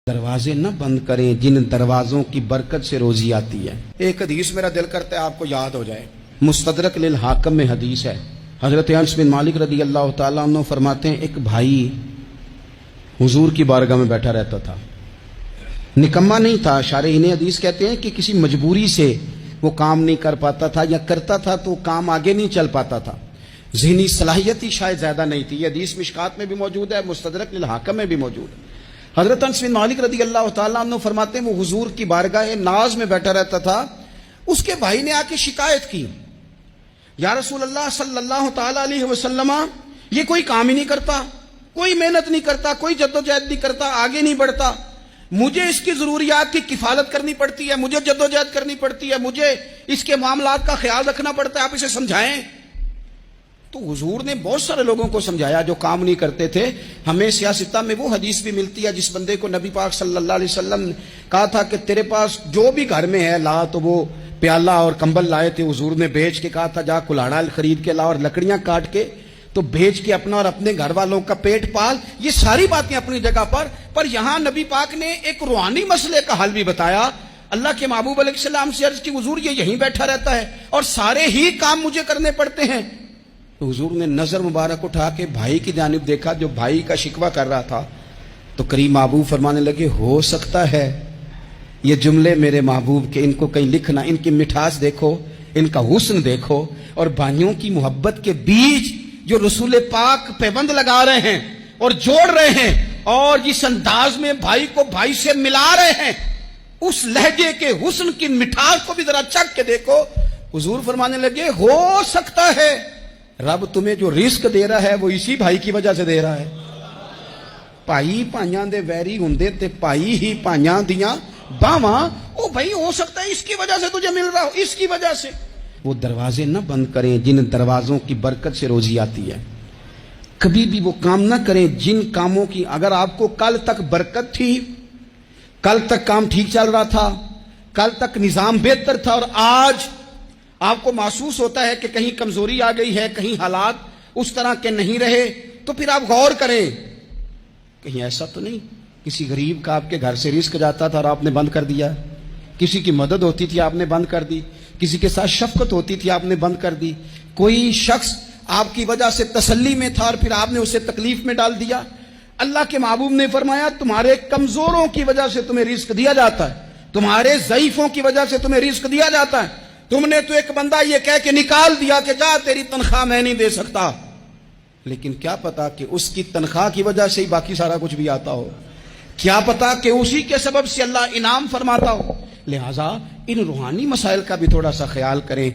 دروازے نہ بند کریں جن دروازوں کی برکت سے روزی آتی ہے۔ ایک حدیث میرا دل کرتا ہے آپ کو یاد ہو جائے، مستدرک للحاکم میں حدیث ہے۔ حضرت انس بن مالک رضی اللہ تعالیٰ عنہ فرماتے ہیں ایک بھائی حضور کی بارگاہ میں بیٹھا رہتا تھا، نکما نہیں تھا، شارحین حدیث کہتے ہیں کہ کسی مجبوری سے وہ کام نہیں کر پاتا تھا، یا کرتا تھا تو کام آگے نہیں چل پاتا تھا، ذہنی صلاحیت ہی شاید زیادہ نہیں تھی۔ یہ حدیث مشکات میں بھی موجود ہے، مستدرک للحاکم میں بھی موجود ہے۔ حضرت انس بن مالک رضی اللہ تعالیٰ عنہ فرماتے ہیں وہ حضور کی بارگاہ ناز میں بیٹھا رہتا تھا، اس کے بھائی نے آ کے شکایت کی، یا رسول اللہ صلی اللہ تعالیٰ علیہ وسلم، یہ کوئی کام ہی نہیں کرتا، کوئی محنت نہیں کرتا، کوئی جدوجہد نہیں کرتا، آگے نہیں بڑھتا، مجھے اس کی ضروریات کی کفالت کرنی پڑتی ہے، مجھے جدوجہد کرنی پڑتی ہے، مجھے اس کے معاملات کا خیال رکھنا پڑتا ہے، آپ اسے سمجھائیں۔ تو حضور نے بہت سارے لوگوں کو سمجھایا جو کام نہیں کرتے تھے۔ ہمیں سیاستہ میں وہ حدیث بھی ملتی ہے جس بندے کو نبی پاک صلی اللہ علیہ وسلم نے کہا تھا کہ تیرے پاس جو بھی گھر میں ہے لا، تو وہ پیالہ اور کمبل لائے تھے، حضور نے بیچ کے کہا تھا جا کلاڑا خرید کے لا اور لکڑیاں کاٹ کے تو بیچ کے اپنا اور اپنے گھر والوں کا پیٹ پال۔ یہ ساری باتیں اپنی جگہ پر یہاں نبی پاک نے ایک روحانی مسئلے کا حل بھی بتایا۔ اللہ کے محبوب علیہ السلام سے عرض کی حضور یہ یہیں بیٹھا رہتا ہے اور سارے ہی کام مجھے کرنے پڑتے ہیں۔ تو حضور نے نظر مبارک اٹھا کے بھائی کی جانب دیکھا جو بھائی کا شکوہ کر رہا تھا، تو کریم محبوب فرمانے لگے ہو سکتا ہے یہ جملے میرے محبوب کے ان کو کہیں لکھنا، ان کی مٹھاس دیکھو، ان کا حسن دیکھو، اور بھائیوں کی محبت کے بیج جو رسول پاک پیوند لگا رہے ہیں اور جوڑ رہے ہیں، اور جس انداز میں بھائی کو بھائی سے ملا رہے ہیں، اس لہجے کے حسن کی مٹھاس کو بھی ذرا چکھ کے دیکھو۔ حضور فرمانے لگے ہو سکتا ہے رب تمہیں جو رزق دے رہا ہے وہ اسی بھائی کی وجہ سے دے رہا ہے۔ بھائی پائیاں دے ویری ہوندے تے بھائی ہی پائیاں دیاں باواں، او بھائی ہو سکتا ہے اس کی وجہ سے تجھے مل رہا ہو، اس کی وجہ سے۔ وہ دروازے نہ بند کریں جن دروازوں کی برکت سے روزی آتی ہے۔ کبھی بھی وہ کام نہ کریں جن کاموں کی اگر آپ کو کل تک برکت تھی، کل تک کام ٹھیک چل رہا تھا، کل تک نظام بہتر تھا، اور آج آپ کو محسوس ہوتا ہے کہ کہیں کمزوری آ گئی ہے، کہیں حالات اس طرح کے نہیں رہے، تو پھر آپ غور کریں کہیں ایسا تو نہیں کسی غریب کا آپ کے گھر سے رزق جاتا تھا اور آپ نے بند کر دیا، کسی کی مدد ہوتی تھی آپ نے بند کر دی، کسی کے ساتھ شفقت ہوتی تھی آپ نے بند کر دی، کوئی شخص آپ کی وجہ سے تسلی میں تھا اور پھر آپ نے اسے تکلیف میں ڈال دیا۔ اللہ کے محبوب نے فرمایا تمہارے کمزوروں کی وجہ سے تمہیں رزق دیا جاتا ہے، تمہارے ضعیفوں کی وجہ سے تمہیں رزق دیا جاتا ہے۔ تم نے تو ایک بندہ یہ کہہ کے نکال دیا کہ جا تیری تنخواہ میں نہیں دے سکتا، لیکن کیا پتا کہ اس کی تنخواہ کی وجہ سے ہی باقی سارا کچھ بھی آتا ہو، کیا پتا کہ اسی کے سبب سے اللہ انعام فرماتا ہو۔ لہٰذا ان روحانی مسائل کا بھی تھوڑا سا خیال کریں۔